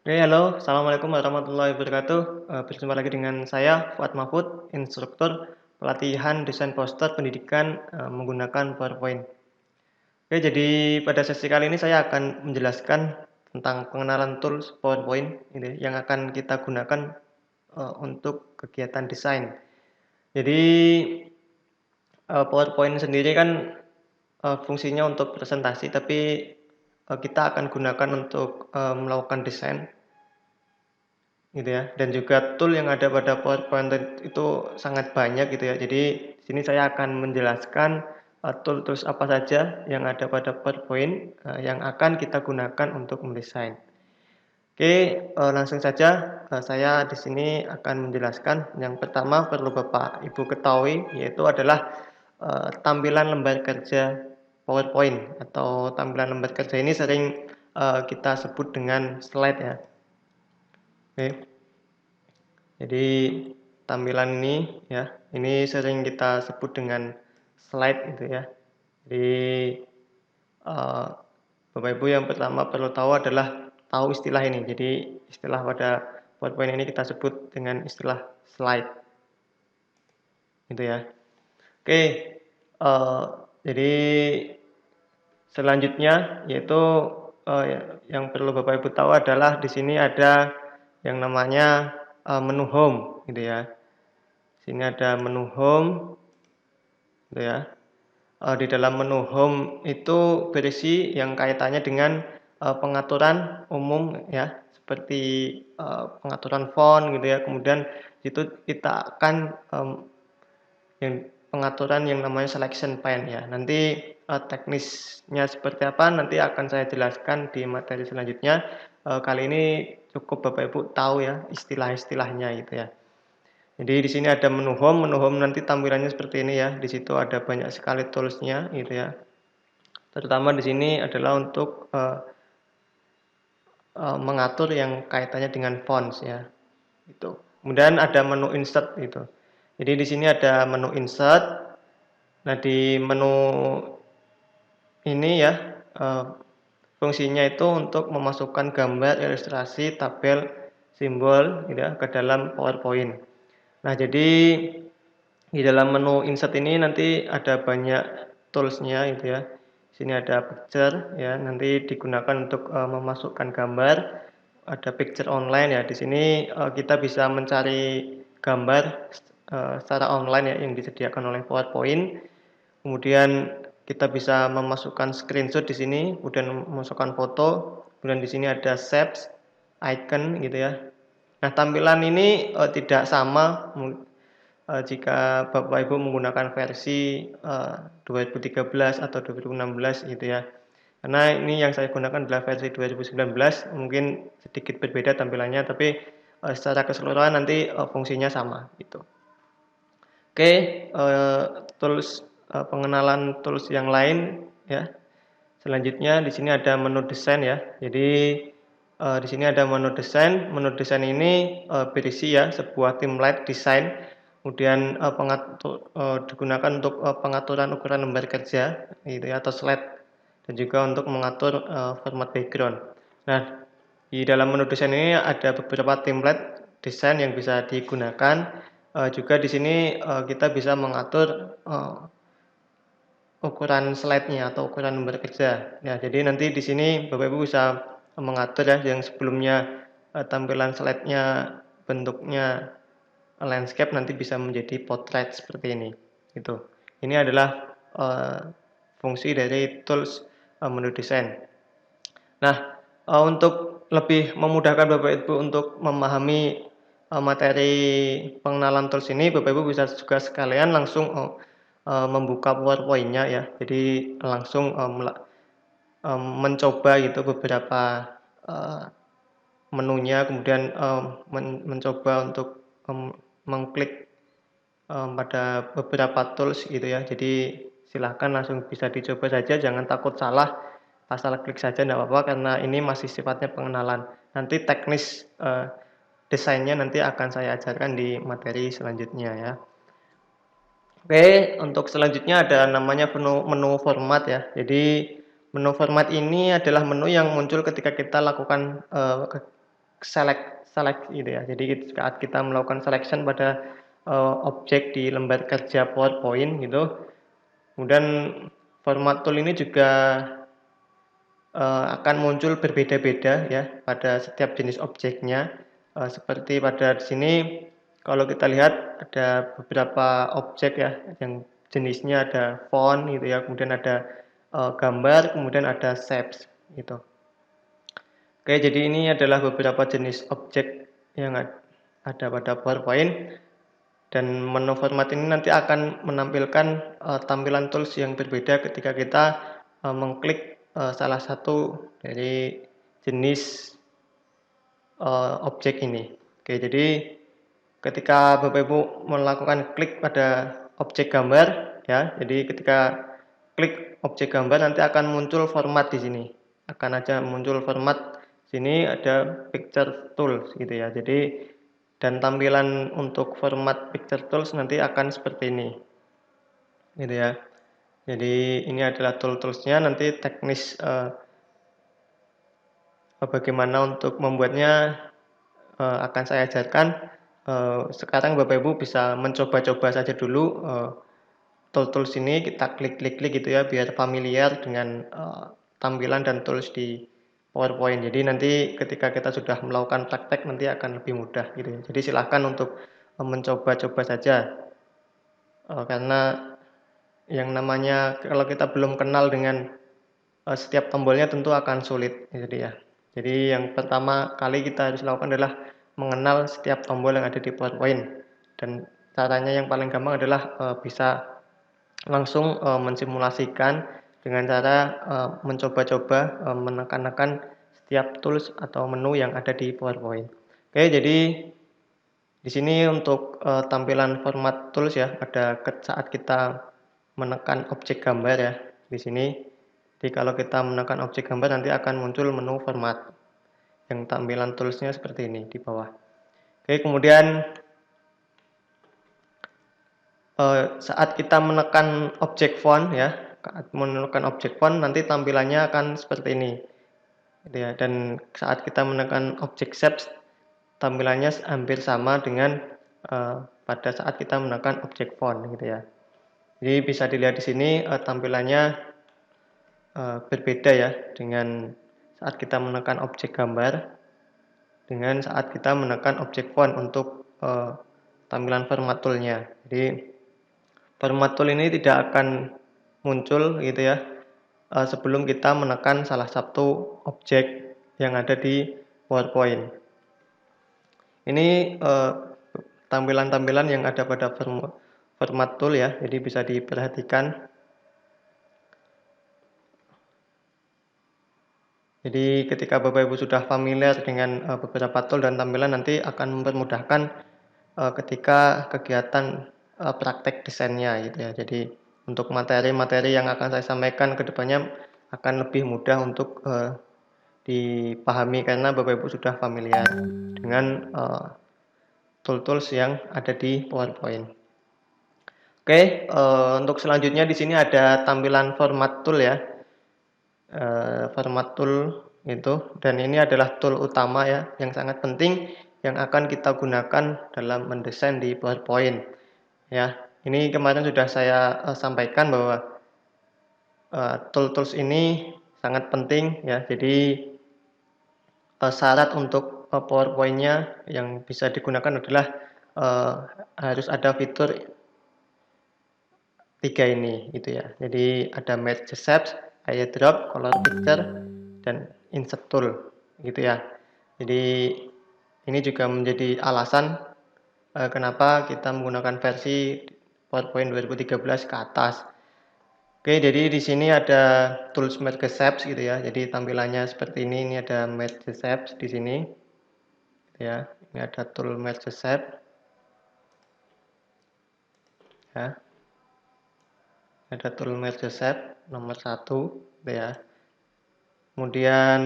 Oke, halo. Assalamualaikum warahmatullahi wabarakatuh. Berjumpa lagi dengan saya, Fuad Mahfud, instruktur pelatihan desain poster pendidikan menggunakan PowerPoint. Oke, jadi pada sesi kali ini saya akan menjelaskan tentang pengenalan tools PowerPoint ini yang akan kita gunakan untuk kegiatan desain. Jadi PowerPoint sendiri kan fungsinya untuk presentasi, tapi kita akan gunakan untuk melakukan desain gitu ya. Dan juga tool yang ada pada PowerPoint itu sangat banyak gitu ya. Jadi di sini saya akan menjelaskan tool-tools apa saja yang ada pada PowerPoint yang akan kita gunakan untuk mendesain. Oke, langsung saja saya di sini akan menjelaskan. Yang pertama perlu Bapak Ibu ketahui yaitu adalah tampilan lembar kerja PowerPoint atau tampilan lembar kerja ini sering kita sebut dengan slide ya. Oke. Jadi tampilan ini ya, ini sering kita sebut dengan slide gitu ya. Jadi uh, Bapak Ibu yang pertama perlu tahu adalah tahu istilah ini. Jadi istilah pada PowerPoint ini kita sebut dengan istilah slide gitu ya. Oke, uh, jadi selanjutnya yaitu uh, yang perlu Bapak Ibu tahu adalah di sini ada yang namanya menu home gitu ya. Sini ada menu home, gitu ya. Di dalam menu home itu berisi yang kaitannya dengan pengaturan umum ya, seperti pengaturan font gitu ya. Kemudian itu kita akan yang pengaturan yang namanya selection pane ya. Nanti teknisnya seperti apa nanti akan saya jelaskan di materi selanjutnya. Kali ini cukup Bapak Ibu tahu ya istilah-istilahnya gitu ya. Jadi di sini ada menu home nanti tampilannya seperti ini ya. Di situ ada banyak sekali tools-nya gitu ya. Terutama di sini adalah untuk mengatur yang kaitannya dengan fonts ya. Itu. Kemudian ada menu insert gitu. Jadi di sini ada menu insert. Nah, di menu ini ya fungsinya itu untuk memasukkan gambar, ilustrasi, tabel, simbol gitu ya ke dalam PowerPoint. Nah, jadi di dalam menu insert ini nanti ada banyak tools-nya gitu ya. Sini ada picture ya, nanti digunakan untuk memasukkan gambar. Ada picture online ya. Di sini kita bisa mencari gambar secara online ya yang disediakan oleh PowerPoint. Kemudian kita bisa memasukkan screenshot di sini, kemudian memasukkan foto. Kemudian di sini ada shapes, icon gitu ya. Nah, tampilan ini tidak sama jika Bapak Ibu menggunakan versi 2013 atau 2016 gitu ya. Karena ini yang saya gunakan adalah versi 2019, mungkin sedikit berbeda tampilannya, tapi secara keseluruhan nanti fungsinya sama gitu. Oke, tools pengenalan tools yang lain ya. Selanjutnya di sini ada menu desain ya. Jadi di sini ada menu desain. Menu desain ini berisi ya sebuah template desain. Kemudian digunakan untuk pengaturan ukuran lembar kerja gitu ya atau slide dan juga untuk mengatur format background. Nah, di dalam menu desain ini ada beberapa template desain yang bisa digunakan. Juga di sini kita bisa mengatur ukuran slide-nya atau ukuran lembar kerja. Ya, jadi nanti di sini Bapak Ibu bisa mengatur ya yang sebelumnya tampilan slide-nya bentuknya landscape nanti bisa menjadi portrait seperti ini. Gitu. Ini adalah fungsi dari tools menu desain. Nah, untuk lebih memudahkan Bapak Ibu untuk memahami materi pengenalan tools ini, Bapak Ibu bisa juga sekalian langsung membuka PowerPoint-nya ya. Jadi langsung mencoba gitu beberapa menunya, kemudian mencoba untuk mengklik pada beberapa tools gitu ya. Jadi silahkan langsung bisa dicoba saja, jangan takut salah, asal klik saja tidak apa-apa karena ini masih sifatnya pengenalan. Nanti teknis desainnya nanti akan saya ajarkan di materi selanjutnya ya. Oke, untuk selanjutnya ada namanya menu format ya. Jadi menu format ini adalah menu yang muncul ketika kita lakukan select gitu ya. Jadi saat kita melakukan selection pada objek di lembar kerja PowerPoint gitu, kemudian format tool ini juga akan muncul berbeda-beda ya pada setiap jenis objeknya. Seperti pada di sini kalau kita lihat ada beberapa objek ya yang jenisnya ada font gitu ya, kemudian ada gambar, kemudian ada shapes gitu. Oke, jadi ini adalah beberapa jenis objek yang ada pada PowerPoint, dan menu format ini nanti akan menampilkan tampilan tools yang berbeda ketika kita mengklik salah satu dari jenis objek ini. Oke, jadi ketika Bapak Ibu melakukan klik pada objek gambar ya, jadi ketika klik objek gambar nanti akan muncul format di sini. Akan aja muncul format sini ada picture tools gitu ya. Jadi dan tampilan untuk format picture tools nanti akan seperti ini. Gitu ya. Jadi ini adalah tool-toolsnya, nanti teknis bagaimana untuk membuatnya akan saya ajarkan. Sekarang Bapak Ibu bisa mencoba-coba saja dulu tools ini, kita klik-klik gitu ya biar familiar dengan tampilan dan tools di PowerPoint. Jadi nanti ketika kita sudah melakukan praktek nanti akan lebih mudah gitu ya. Jadi silahkan untuk mencoba-coba saja karena yang namanya kalau kita belum kenal dengan setiap tombolnya tentu akan sulit jadi ya. Jadi yang pertama kali kita harus lakukan adalah mengenal setiap tombol yang ada di PowerPoint, dan caranya yang paling gampang adalah bisa langsung mensimulasikan dengan cara mencoba-coba menekan-nekan setiap tools atau menu yang ada di PowerPoint. Oke, jadi di sini untuk tampilan format tools ya, pada saat kita menekan objek gambar ya di sini. Jadi kalau kita menekan objek gambar nanti akan muncul menu format yang tampilan toolsnya seperti ini di bawah. Oke, kemudian saat kita menekan objek font ya, saat menekan objek font nanti tampilannya akan seperti ini, gitu ya. Dan saat kita menekan objek shapes tampilannya hampir sama dengan pada saat kita menekan objek font, gitu ya. Jadi bisa dilihat di sini tampilannya berbeda ya dengan saat kita menekan objek gambar dengan saat kita menekan objek font untuk tampilan format tool-nya. Jadi format tool ini tidak akan muncul gitu ya sebelum kita menekan salah satu objek yang ada di PowerPoint. Ini tampilan-tampilan yang ada pada format tool ya, jadi bisa diperhatikan. Jadi ketika Bapak Ibu sudah familiar dengan beberapa tool dan tampilan nanti akan mempermudahkan ketika kegiatan praktek desainnya gitu ya. Jadi untuk materi-materi yang akan saya sampaikan ke depannya akan lebih mudah untuk dipahami karena Bapak Ibu sudah familiar dengan tool-tools yang ada di PowerPoint. Oke, untuk selanjutnya di sini ada tampilan format tool ya. Format tool itu, dan ini adalah tool utama ya yang sangat penting yang akan kita gunakan dalam mendesain di PowerPoint ya. Ini kemarin sudah saya sampaikan bahwa tools ini sangat penting ya. Jadi syarat untuk PowerPoint-nya yang bisa digunakan adalah harus ada fitur 3 ini gitu ya. Jadi ada Merge Shapes, Eyedrop, Color Picture, dan Insert Tool gitu ya. Jadi ini juga menjadi alasan kenapa kita menggunakan versi PowerPoint 2013 ke atas. Oke, jadi di sini ada tools Merge Shapes gitu ya. Jadi tampilannya seperti ini. Ini ada Merge Shapes di sini. Ya, ini ada tool Merge Shape. Ya. Ada tool Merge Shape nomor 1 ya. Kemudian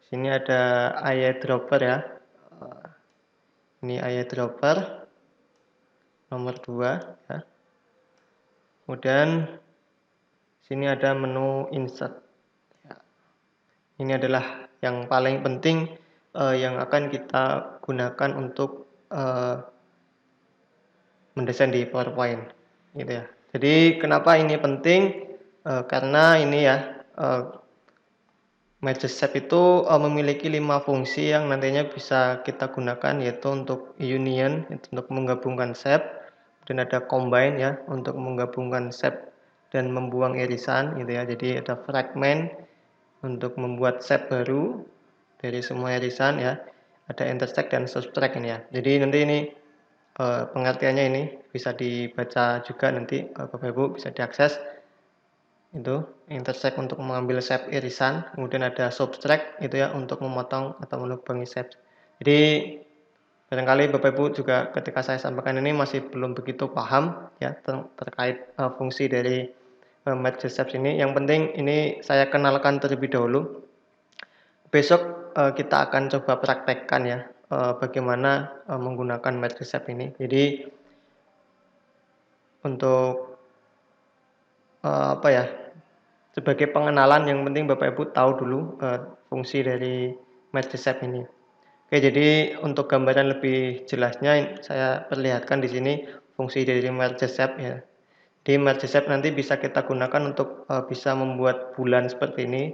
sini ada eyedropper ya. Ini eyedropper nomor 2 ya. Kemudian sini ada menu insert ya. Ini adalah yang paling penting yang akan kita gunakan untuk mendesain di PowerPoint, gitu ya. Jadi kenapa ini penting? Karena ini ya, Magic itu memiliki 5 fungsi yang nantinya bisa kita gunakan, yaitu untuk union, itu untuk menggabungkan shape, dan ada combine ya, untuk menggabungkan shape dan membuang irisan, gitu ya. Jadi ada fragment untuk membuat shape baru dari semua irisan ya. Ada intersect dan subtract ini ya. Jadi nanti ini pengertiannya ini bisa dibaca juga nanti, Bapak Ibu bisa diakses. Itu intersect untuk mengambil shape irisan, kemudian ada subtract itu ya untuk memotong atau melubangi shape. Jadi barangkali Bapak Ibu juga ketika saya sampaikan ini masih belum begitu paham ya terkait fungsi dari Magic Shapes ini. Yang penting ini saya kenalkan terlebih dahulu. Besok kita akan coba praktekkan ya bagaimana menggunakan Magic Shapes ini. Jadi untuk apa ya, sebagai pengenalan yang penting Bapak Ibu tahu dulu fungsi dari Magic Shape ini. Oke, jadi untuk gambaran lebih jelasnya saya perlihatkan di sini fungsi dari Magic Shape ya. Di Magic Shape nanti bisa kita gunakan untuk bisa membuat bulan seperti ini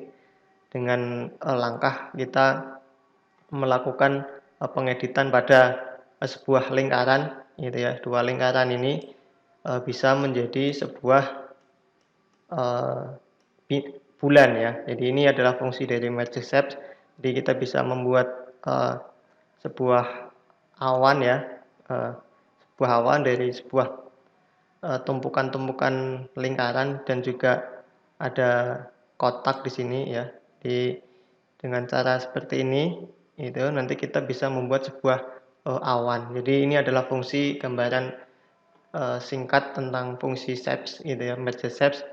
dengan langkah kita melakukan pengeditan pada sebuah lingkaran gitu ya. Dua lingkaran ini bisa menjadi sebuah bulan ya. Jadi ini adalah fungsi dari Magic Shapes. Jadi kita bisa membuat sebuah awan ya, sebuah awan dari sebuah tumpukan-tumpukan lingkaran dan juga ada kotak di sini ya. Di dengan cara seperti ini itu nanti kita bisa membuat sebuah awan. Jadi ini adalah fungsi gambaran singkat tentang fungsi shapes gitu ya, Magic Shapes.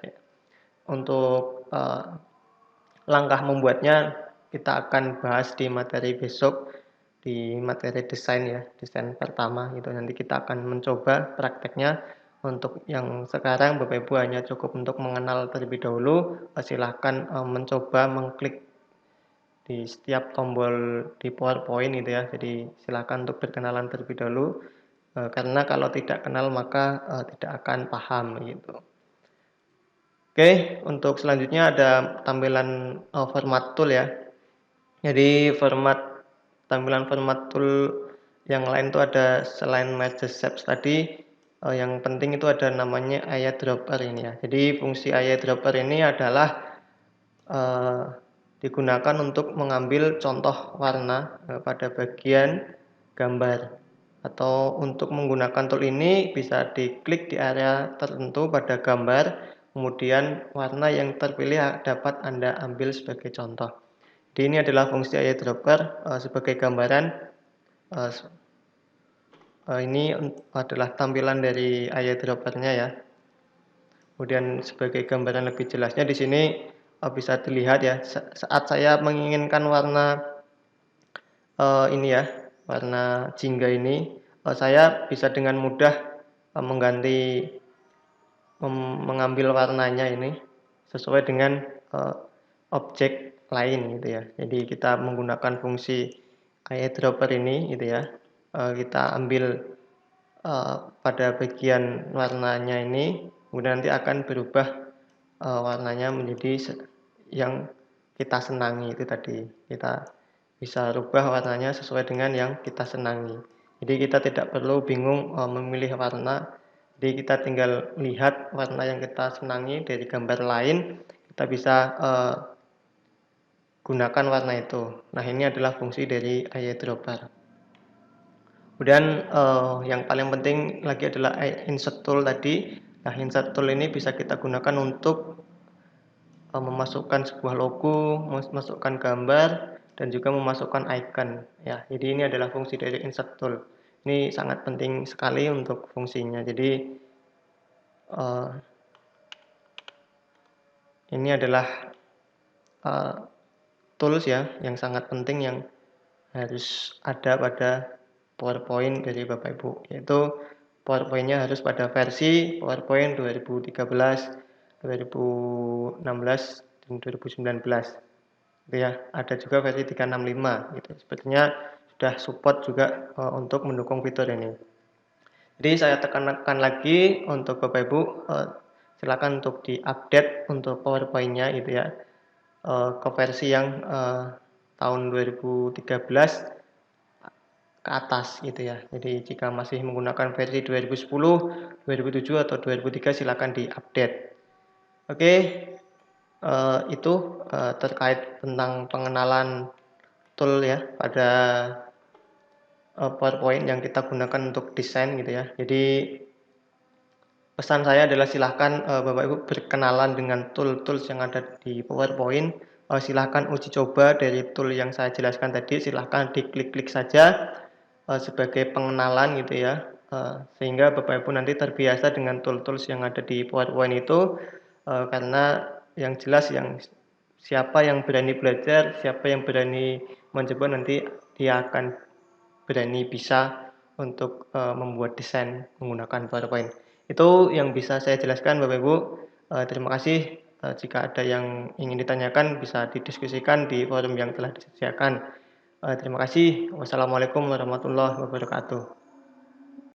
Untuk langkah membuatnya kita akan bahas di materi besok, di materi desain ya, desain pertama itu nanti kita akan mencoba prakteknya. Untuk yang sekarang Bapak Ibu hanya cukup untuk mengenal terlebih dahulu, silahkan mencoba mengklik di setiap tombol di PowerPoint gitu ya. Jadi silahkan untuk berkenalan terlebih dahulu, karena kalau tidak kenal maka tidak akan paham gitu. Oke, untuk selanjutnya ada tampilan format tool ya. Jadi tampilan format tool yang lain itu ada selain Magic Shapes tadi, yang penting itu ada namanya eyedropper ini ya. Jadi fungsi eyedropper ini adalah digunakan untuk mengambil contoh warna pada bagian gambar. Atau untuk menggunakan tool ini bisa diklik di area tertentu pada gambar, kemudian warna yang terpilih dapat Anda ambil sebagai contoh. Jadi ini adalah fungsi eyedropper sebagai gambaran. Ini adalah tampilan dari eyedroppernya ya. Kemudian sebagai gambaran lebih jelasnya di sini bisa dilihat ya, saat saya menginginkan warna ini ya, warna jingga ini, saya bisa dengan mudah mengambil warnanya ini sesuai dengan objek lain gitu ya. Jadi kita menggunakan fungsi eyedropper ini gitu ya. Kita ambil pada bagian warnanya ini, kemudian nanti akan berubah warnanya menjadi yang kita senangi itu tadi. Kita bisa rubah warnanya sesuai dengan yang kita senangi. Jadi kita tidak perlu bingung memilih warna. Jadi kita tinggal lihat warna yang kita senangi dari gambar lain, kita bisa gunakan warna itu. Nah, ini adalah fungsi dari eyedropper. Kemudian yang paling penting lagi adalah insert tool tadi. Nah, insert tool ini bisa kita gunakan untuk memasukkan sebuah logo, memasukkan gambar, dan juga memasukkan icon. Ya, jadi ini adalah fungsi dari insert tool. Ini sangat penting sekali untuk fungsinya. Jadi ini adalah tools ya yang sangat penting yang harus ada pada PowerPoint dari Bapak Ibu, yaitu PowerPoint-nya harus pada versi PowerPoint 2013, 2016, dan 2019. gitu ya. Ada juga versi 365 gitu. Sepertinya sudah support juga untuk mendukung fitur ini. Jadi saya tekankan lagi untuk Bapak Ibu, silakan untuk diupdate untuk PowerPoint-nya gitu ya, ke versi yang tahun 2013 ke atas gitu ya. Jadi jika masih menggunakan versi 2010, 2007 atau 2003 silakan diupdate. Oke, itu terkait tentang pengenalan tool ya pada PowerPoint yang kita gunakan untuk desain gitu ya. Jadi pesan saya adalah silahkan Bapak Ibu berkenalan dengan tool-tools yang ada di PowerPoint. Silahkan uji coba dari tool yang saya jelaskan tadi, silahkan diklik-klik saja sebagai pengenalan gitu ya. Sehingga Bapak Ibu nanti terbiasa dengan tool-tools yang ada di PowerPoint itu, karena yang jelas siapa yang berani belajar, siapa yang berani mencoba nanti dia akan berani bisa untuk membuat desain menggunakan PowerPoint. Itu yang bisa saya jelaskan Bapak Ibu. Terima kasih. Jika ada yang ingin ditanyakan bisa didiskusikan di forum yang telah disediakan. Terima kasih. Wassalamualaikum warahmatullahi wabarakatuh.